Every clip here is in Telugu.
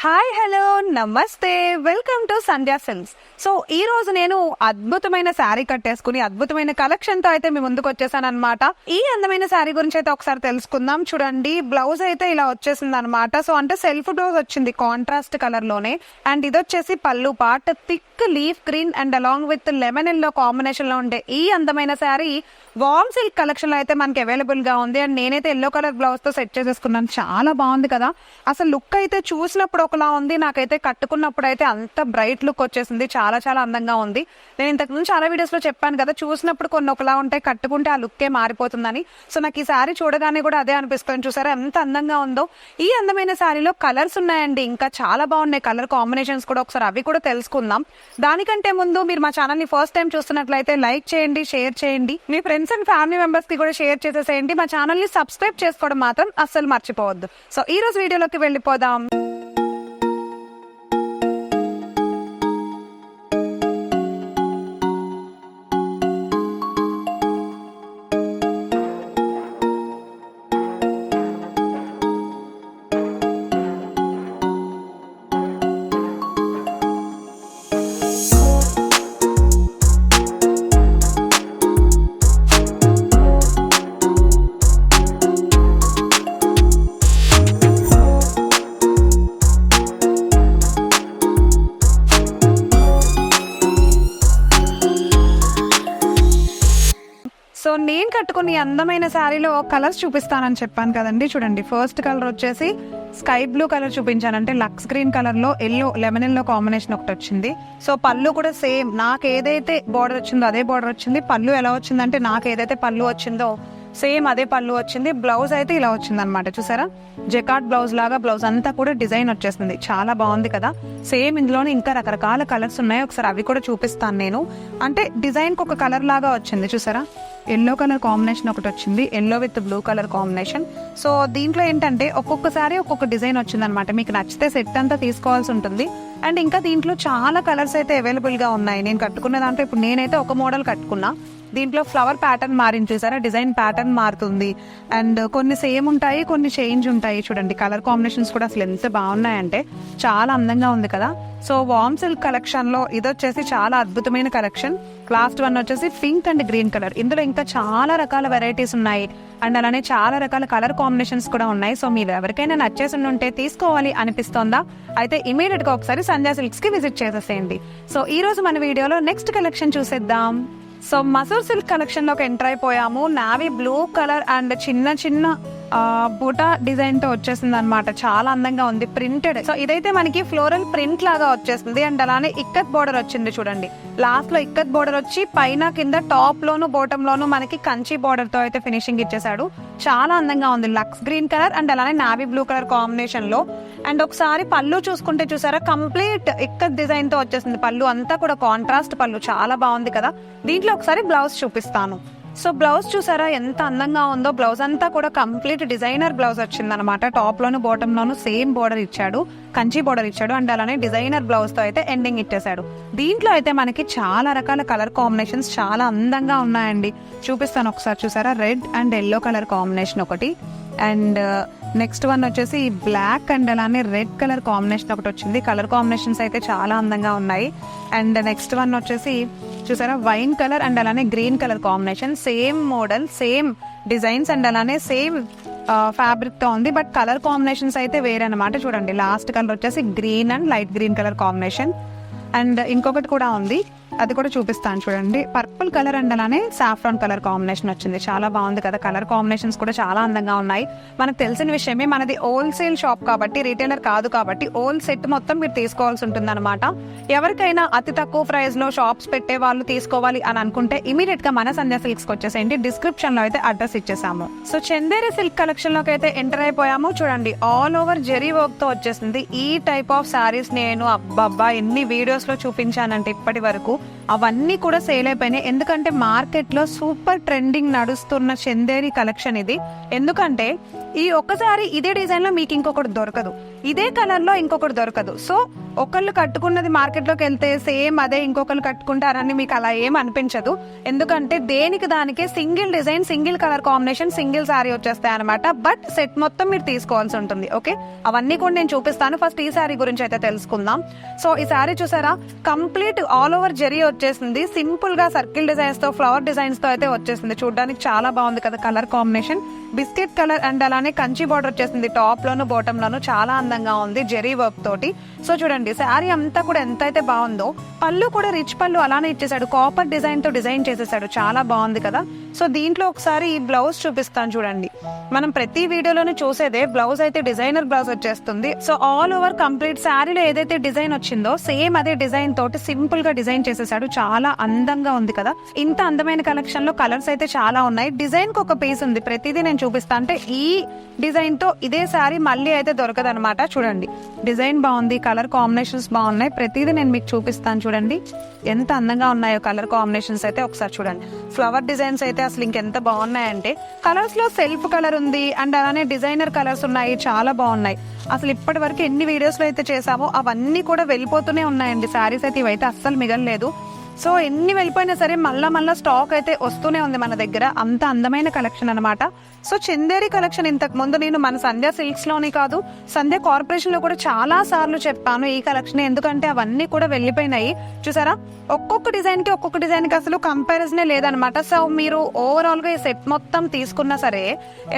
హాయ్ హలో నమస్తే, welcome to Sandhya silks. So ఈ రోజు నేను అద్భుతమైన శారీ కట్టేసుకుని అద్భుతమైన కలెక్షన్ తో అయితే మీ ముందుకు వచ్చేసాను అనమాట. ఈ అందమైన శారీ గురించి అయితే ఒకసారి తెలుసుకుందాం. చూడండి, బ్లౌజ్ అయితే ఇలా వచ్చేసింది అనమాట. సో అంటే సెల్ఫ్ బ్లౌజ్ వచ్చింది కాంట్రాస్ట్ కలర్ లోనే. అండ్ ఇది వచ్చేసి పళ్ళు part, thick leaf green and along with lemon yellow combination లో ఉండే ఈ అందమైన శారీ వార్మ్ సిల్క్ కలెక్షన్ లో అయితే మనకి అవైలబుల్ గా ఉంది. అండ్ నేనైతే ఎల్లో కలర్ బ్లౌజ్ తో సెట్ చేసేసుకున్నాను. చాలా బాగుంది కదా. అసలు లుక్ అయితే చూసినప్పుడు ఒకలా ఉంది, నాకైతే కట్టుకున్నప్పుడు అయితే అంత బ్రైట్ లుక్ వచ్చేసింది. చాలా చాలా అందంగా ఉంది. నేను ఇంతకు ముందు చాలా వీడియోస్ లో చెప్పాను కదా, చూసినప్పుడు కొన్ని ఒకలా ఉంటాయి, కట్టుకుంటే ఆ లుక్కే మారిపోతుందని. సో నాకు ఈ శారీ చూడగానే కూడా అదే అనిపిస్తుంది. చూసారా ఎంత అందంగా ఉందో. ఈ అందమైన శారీలో కలర్స్ ఉన్నాయండి, ఇంకా చాలా బాగున్నాయి కలర్ కాంబినేషన్స్ కూడా. ఒకసారి అవి కూడా తెలుసుకుందాం. దానికంటే ముందు మీరు మా ఛానల్ ని ఫస్ట్ టైం చూస్తున్నట్లయితే లైక్ చేయండి, షేర్ చేయండి, మీ ఫ్రెండ్స్ అండ్ ఫ్యామిలీ మెంబర్స్ కి కూడా షేర్ చేసేసేయండి. మా ఛానల్ ని సబ్స్క్రైబ్ చేసుకోవడం మాత్రం అస్సలు మర్చిపోవద్దు. సో ఈ రోజు వీడియోలోకి వెళ్ళిపోదాం. సో నేను కట్టుకుని అందమైన శారీలో కలర్స్ చూపిస్తానని చెప్పాను కదండి. చూడండి, ఫస్ట్ కలర్ వచ్చేసి స్కై బ్లూ కలర్ చూపించాను, అంటే లక్స్ గ్రీన్ కలర్ లో ఎల్లో లెమన్ ఎల్లో కాంబినేషన్ ఒకటి వచ్చింది. సో పళ్ళు కూడా సేమ్ నాకు ఏదైతే బార్డర్ వచ్చిందో అదే బార్డర్ వచ్చింది. పళ్ళు ఎలా వచ్చిందంటే నాకు ఏదైతే పళ్ళు వచ్చిందో సేమ్ అదే పళ్ళు వచ్చింది. బ్లౌజ్ అయితే ఇలా వచ్చింది అనమాట. చూసారా, జెకార్డ్ బ్లౌజ్ లాగా బ్లౌజ్ అంతా కూడా డిజైన్ వచ్చేసింది. చాలా బాగుంది కదా. సేమ్ ఇందులోనే ఇంకా రకరకాల కలర్స్ ఉన్నాయి, ఒకసారి అవి కూడా చూపిస్తాను నేను. అంటే డిజైన్ కి ఒక కలర్ లాగా వచ్చింది. చూసారా, ఎల్లో కలర్ కాంబినేషన్ ఒకటి వచ్చింది, yellow with blue colour combination. So దీంట్లో ఏంటంటే ఒక్కొక్కసారి ఒక్కొక్క డిజైన్ వచ్చింది అనమాట. మీకు నచ్చితే సెట్ అంతా తీసుకోవాల్సి ఉంటుంది. అండ్ ఇంకా దీంట్లో చాలా కలర్స్ అయితే అవైలబుల్ గా ఉన్నాయి. నేను కట్టుకున్న దాంట్లో ఇప్పుడు నేనైతే ఒక మోడల్ కట్టుకున్నా. దీంట్లో ఫ్లవర్ ప్యాటర్న్ మారింది, చూసారా, డిజైన్ ప్యాటర్న్ మారుతుంది. అండ్ కొన్ని సేమ్ ఉంటాయి, కొన్ని చేంజ్ ఉంటాయి. చూడండి, కలర్ కాంబినేషన్స్ కూడా అసలు ఎంత బాగున్నాయంటే చాలా అందంగా ఉంది కదా. సో వార్మ్ సిల్క్ కలెక్షన్ లో ఇది వచ్చేసి చాలా అద్భుతమైన కలెక్షన్. లాస్ట్ వన్ వచ్చేసి పింక్ అండ్ గ్రీన్ కలర్. ఇందులో ఇంకా చాలా రకాల వెరైటీస్ ఉన్నాయి. అండ్ అలానే చాలా రకాల కలర్ కాంబినేషన్స్ కూడా ఉన్నాయి. సో మీరు ఎవరికైనా నచ్చేసి ఉంటే తీసుకోవాలి అనిపిస్తోందా, అయితే ఇమీడియట్ గా ఒకసారి సంధ్యా సిల్క్స్ కి విజిట్ చేసేసేయండి. సో ఈ రోజు మన వీడియోలో నెక్స్ట్ కలెక్షన్ చూసేద్దాం. సో మసూర్ సిల్క్ కలెక్షన్ లోకి ఎంటర్ అయిపోయాము. నావీ బ్లూ కలర్ అండ్ చిన్న చిన్న బూటా డిజైన్ తో వచ్చేసింది అనమాట. చాలా అందంగా ఉంది, ప్రింటెడ్. సో ఇదైతే మనకి ఫ్లోరల్ ప్రింట్ లాగా వచ్చేసింది. అండ్ అలానే ఇక్కత్ బోర్డర్ వచ్చింది. చూడండి, లాస్ట్ లో ఇక్కత్ బోర్డర్ వచ్చి పైన కింద టాప్ లోను బాటమ్ లోను మనకి కంచి బోర్డర్ తో అయితే ఫినిషింగ్ ఇచ్చేసాడు. చాలా అందంగా ఉంది. లక్స్ గ్రీన్ కలర్ అండ్ అలానే నావీ బ్లూ కలర్ కాంబినేషన్ లో. అండ్ ఒకసారి పళ్ళు చూసుకుంటే చూసారా, కంప్లీట్ ఇక్కత్ డిజైన్ తో వచ్చేసింది. పళ్ళు అంతా కూడా కాంట్రాస్ట్ పళ్ళు, చాలా బాగుంది కదా. దీంట్లో ఒకసారి బ్లౌజ్ చూపిస్తాను. సో బ్లౌజ్ చూసారా ఎంత అందంగా ఉందో. బ్లౌజ్ అంతా కూడా కంప్లీట్ డిజైనర్ బ్లౌజ్ వచ్చింది అనమాట. టాప్ లోను బాటమ్ లోను సేమ్ బోర్డర్ ఇచ్చాడు, కంచి బోర్డర్ ఇచ్చాడు. అండ్ అలానే డిజైనర్ బ్లౌజ్ తో అయితే ఎండింగ్ ఇచ్చేసాడు. దీంట్లో అయితే మనకి చాలా రకాల కలర్ కాంబినేషన్స్ చాలా అందంగా ఉన్నాయండి. చూపిస్తాను ఒకసారి. చూసారా, red and yellow colour combination ఒకటి. అండ్ నెక్స్ట్ వన్ వచ్చేసి బ్లాక్ అండ్ అలానే రెడ్ కలర్ కాంబినేషన్ ఒకటి వచ్చింది. కలర్ కాంబినేషన్స్ అయితే చాలా అందంగా ఉన్నాయి. అండ్ నెక్స్ట్ వన్ వచ్చేసి చూసారా, వైన్ కలర్ అండ్ అలానే green colour combination. Same model, same designs and అలానే సేమ్ ఫ్యాబ్రిక్ తో ఉంది. బట్ కలర్ కాంబినేషన్స్ అయితే వేరే అనమాట. చూడండి, లాస్ట్ కలర్ వచ్చేసి green and light green colour combination. And ఇంకొకటి కూడా ఉంది, అది కూడా చూపిస్తాను. చూడండి, పర్పుల్ కలర్ అండ్ అలానే సాఫ్రాన్ కలర్ కాంబినేషన్ వచ్చింది. చాలా బాగుంది కదా. కలర్ కాంబినేషన్స్ కూడా చాలా అందంగా ఉన్నాయి. మనకు తెలిసిన విషయమే, మనది హోల్సేల్ షాప్ కాబట్టి, రీటైలర్ కాదు కాబట్టి హోల్ సెట్ మొత్తం మీరు తీసుకోవాల్సి ఉంటుంది అనమాట. ఎవరికైనా అతి తక్కువ ప్రైస్ లో షాప్స్ పెట్టే వాళ్ళు తీసుకోవాలి అని అనుకుంటే ఇమీడియట్ గా మన సంధ్యా సిల్క్స్ కి వచ్చేసేయండి. డిస్క్రిప్షన్ లో అయితే అడ్రస్ ఇచ్చేసాము. సో చందేరి సిల్క్ కలెక్షన్ లోకి అయితే ఎంటర్ అయిపోయాము. చూడండి, ఆల్ ఓవర్ జెరీ వర్క్ తో వచ్చేసింది. ఈ టైప్ ఆఫ్ శారీస్ నేను అబ్బబ్బా ఎన్ని వీడియోస్ లో చూపించానంటే ఇప్పటి వరకు అవన్నీ కూడా సేల్ అయిపోయినాయి. ఎందుకంటే మార్కెట్లో సూపర్ ట్రెండింగ్ నడుస్తున్న చందేరి కలెక్షన్ ఇది. ఎందుకంటే ఈ ఒక్కసారి ఇదే డిజైన్ లో మీకు ఇంకొకటి దొరకదు, ఇదే కలర్ లో ఇంకొకటి దొరకదు. సో ఒకళ్ళు కట్టుకున్నది మార్కెట్లోకి వెళ్తే సేమ్ అదే ఇంకొకరు కట్టుకుంటారని మీకు అలా ఏం అనిపించదు. ఎందుకంటే దేనికి దానికే single design, single colour combination, single sari వచ్చేస్తాయి అనమాట. బట్ సెట్ మొత్తం మీరు తీసుకోవాల్సి ఉంటుంది. ఓకే, అవన్నీ కూడా నేను చూపిస్తాను. ఫస్ట్ ఈ శారీ గురించి అయితే తెలుసుకుందాం. సో ఈ శారీ చూసారా, కంప్లీట్ ఆల్ ఓవర్ జరీ వచ్చేసింది. సింపుల్ గా సర్కిల్ డిజైన్స్ తో, ఫ్లవర్ డిజైన్స్ తో అయితే వచ్చేసింది. చూడడానికి చాలా బాగుంది కదా colour combination. Biscuit colour and అలానే కంచి బార్డర్ వచ్చేసింది టాప్ లోను బాటమ్ లోను. చాలా అందంగా ఉంది జెరీ వర్క్ తోటి. సో చూడండి శారీ అంతా కూడా ఎంత అయితే బాగుందో, పళ్ళు కూడా రిచ్ పళ్ళు అలానే ఇచ్చేసాడు. కాపర్ డిజైన్ తో డిజైన్ చేసేసాడు. చాలా బాగుంది కదా. సో దీంట్లో ఒకసారి ఈ బ్లౌజ్ చూపిస్తాను చూడండి. మనం ప్రతి వీడియోలోనే చూసేదే బ్లౌజ్ అయితే డిజైనర్ బ్లౌజ్ వచ్చేస్తుంది. సో ఆల్ ఓవర్ కంప్లీట్ శారీలో ఏదైతే డిజైన్ వచ్చిందో సేమ్ అదే డిజైన్ తోటి సింపుల్ గా డిజైన్ చేసేసాడు. చాలా అందంగా ఉంది కదా. ఇంత అందమైన కలెక్షన్ లో కలర్స్ అయితే చాలా ఉన్నాయి. డిజైన్ కి ఒక పీస్ ఉంది. ప్రతిదీ నేను చూపిస్తా. అంటే ఈ డిజైన్ తో ఇదే శారీ మళ్ళీ అయితే దొరకదు అనమాట. చూడండి డిజైన్ బాగుంది, కలర్ కాంబినేషన్స్ బాగున్నాయి. ప్రతిదీ నేను మీకు చూపిస్తాను చూడండి ఎంత అందంగా ఉన్నాయో కలర్ కాంబినేషన్స్ అయితే. ఒకసారి చూడండి ఫ్లవర్ డిజైన్స్ అయితే అసలు ఇంకెంత బాగున్నాయంటే, కలర్స్ లో సెల్ఫ్ కలర్ ఉంది అండ్ అలానే డిజైనర్ కలర్స్ ఉన్నాయి. చాలా బాగున్నాయి. అసలు ఇప్పటి వరకు ఎన్ని వీడియోస్ లో అయితే చేసామో అవన్నీ కూడా వెళ్ళిపోతూనే ఉన్నాయండి. శారీస్ అయితే ఇవైతే అస్సలు మిగలలేదు. సో ఎన్ని వెళ్ళిపోయినా సరే మళ్ళా స్టాక్ అయితే వస్తూనే ఉంది మన దగ్గర. అంత అందమైన కలెక్షన్ అనమాట. సో చందేరి కలెక్షన్ ఇంతకు ముందు నేను మన సంధ్య సిల్క్స్ లోనే కాదు, సంధ్య కార్పొరేషన్ లో కూడా చాలా సార్లు చెప్పాను ఈ కలెక్షన్. ఎందుకంటే అవన్నీ కూడా వెళ్ళిపోయినాయి. చూసారా, ఒక్కొక్క డిజైన్ కి అసలు కంపారిజనే లేదనమాట. సో మీరు ఓవరాల్ గా ఈ సెట్ మొత్తం తీసుకున్నా సరే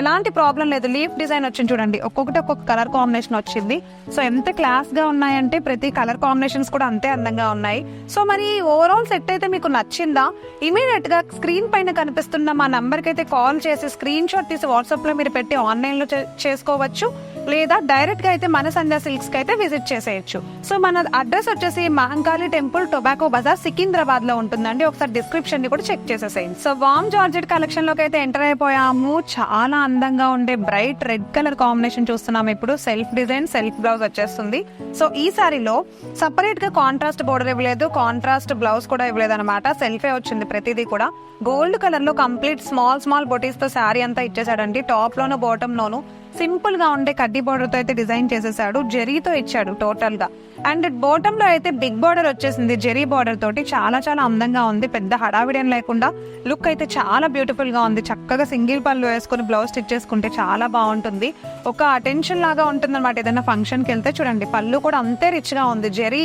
ఎలాంటి ప్రాబ్లం లేదు. లీఫ్ డిజైన్ వచ్చింది చూడండి, ఒక్కొక్క కలర్ కాంబినేషన్ వచ్చింది. సో ఎంత క్లాస్ గా ఉన్నాయంటే ప్రతి కలర్ కాంబినేషన్స్ కూడా అంతే అందంగా ఉన్నాయి. సో మరి ఓవరాల్ సెట్ అయితే మీకు నచ్చిందా? ఇమీడియట్ గా స్క్రీన్ పైన కనిపిస్తున్న మా నంబర్ కి అయితే కాల్ చేసి స్క్రీన్ షాట్ తీసి వాట్సాప్ లో మీరు పెట్టి ఆన్లైన్ లో చేసుకోవచ్చు, లేదా డైరెక్ట్ గా అయితే మన సంధ్య సిల్క్స్ కి అయితే విజిట్ చేసేయచ్చు. సో మన అడ్రస్ వచ్చేసి మహంకాళి టెంపుల్, టొబాకో బజార్, సికింద్రాబాద్ లో ఉంటుందండి. ఒకసారి డిస్క్రిప్షన్ ని కూడా చెక్ చేసేసేయండి. సో వామ్ జార్జెట్ కలెక్షన్ లోకి అయితే ఎంటర్ అయిపోయాము. చాలా అందంగా ఉండే బ్రైట్ రెడ్ కలర్ కాంబినేషన్ చూస్తున్నాం ఇప్పుడు. సెల్ఫ్ డిజైన్, సెల్ఫ్ బ్లౌజ్ వచ్చేస్తుంది. సో ఈ సారీలో సపరేట్ గా కాంట్రాస్ట్ బోర్డర్ ఇవ్వలేదు, కాంట్రాస్ట్ బ్లౌజ్ కూడా ఇవ్వలేదు అనమాట. సెల్ఫే వచ్చింది ప్రతిదీ కూడా. గోల్డ్ కలర్ లో కంప్లీట్ స్మాల్ బొటీస్ తో శారీ అంతా ఇచ్చేసాడండి. టాప్ లోను బాటమ్ లోను సింపుల్ గా ఉండే కడ్డీ బోర్డర్ తో అయితే డిజైన్ చేసేసాడు. జెరీతో ఇచ్చాడు టోటల్ గా. అండ్ బాటమ్ లో అయితే బిగ్ బార్డర్ వచ్చేసింది జెరీ బార్డర్ తోటి. చాలా అందంగా ఉంది. పెద్ద హడావిడేం లేకుండా లుక్ అయితే చాలా బ్యూటిఫుల్ గా ఉంది. చక్కగా సింగిల్ పళ్ళు వేసుకుని బ్లౌజ్ స్టిచ్ చేసుకుంటే చాలా బాగుంటుంది. ఒక అటెన్షన్ లాగా ఉంటుంది అనమాట ఏదైనా ఫంక్షన్ కి వెళ్తే. చూడండి పళ్ళు కూడా అంతే రిచ్ గా ఉంది. జెరీ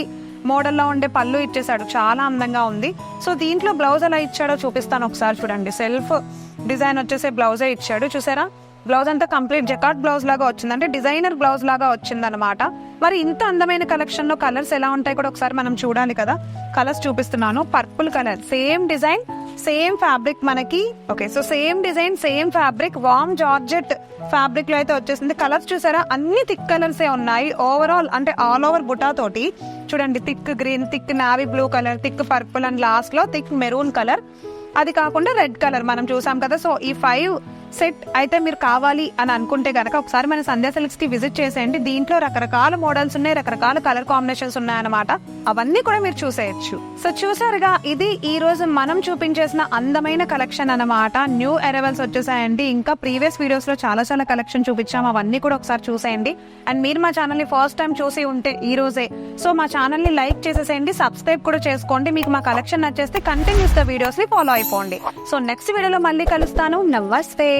మోడల్లో ఉండే పళ్ళు ఇచ్చేసాడు. చాలా అందంగా ఉంది. సో దీంట్లో బ్లౌజ్ ఎలా ఇచ్చాడో చూపిస్తాను ఒకసారి చూడండి. సెల్ఫ్ డిజైన్ వచ్చేసే బ్లౌజే ఇచ్చాడు. చూసారా, బ్లౌజ్ అంతా కంప్లీట్ జకాట్ బ్లౌజ్ లాగా వచ్చింది, అంటే డిజైనర్ బ్లౌజ్ లాగా వచ్చింది అనమాట. మరి ఇంత అందమైన కలెక్షన్ లో కలర్స్ ఎలా ఉంటాయి కూడా ఒకసారి మనం చూడాలి కదా. కలర్స్ చూపిస్తున్నాను. Purple colour, same design same fabric మనకి. Okay, so same design same fabric, warm georgette fabric లో అయితే వచ్చేసింది. కలర్స్ చూసారా, అన్ని థిక్ కలర్స్ ఉన్నాయి. ఓవరాల్ అంటే ఆల్ ఓవర్ బుటా తోటి చూడండి. Thick green, thick navy blue colour, thick purple and last లో థిక్ మెరూన్ కలర్. అది కాకుండా రెడ్ కలర్ మనం చూసాం కదా. సో ఈ 5 సెట్ అయితే మీరు కావాలి అని అనుకుంటే గనక ఒకసారి మన సంధ్య సిల్క్స్ కి విజిట్ చేసేయండి. దీంట్లో రకరకాల మోడల్స్ ఉన్నాయి, రకరకాల కలర్ కాంబినేషన్స్ ఉన్నాయన్నమాట. అవన్నీ కూడా మీరు చూసేయచ్చు. సో చూసారుగా, ఇది ఈ రోజు మనం చూపించేసిన అందమైన కలెక్షన్ అన్నమాట. న్యూ అరైవల్స్ వచ్చేసాయండి. ఇంకా ప్రీవియస్ వీడియోస్ లో చాలా కలెక్షన్ చూపించాం. అవన్నీ కూడా ఒకసారి చూసేయండి. అండ్ మీరు మా ఛానల్ ని ఫస్ట్ టైం చూసి ఉంటే ఈ రోజే సో మా ఛానల్ ని లైక్ చేసేసేయండి, సబ్స్క్రైబ్ కూడా చేసుకోండి. మీకు మా కలెక్షన్ నచ్చేస్తే కంటిన్యూస్ గా వీడియోస్ ని ఫాలో అయిపోండి. సో నెక్స్ట్ వీడియోలో మళ్ళీ కలుస్తాను. నమస్తే.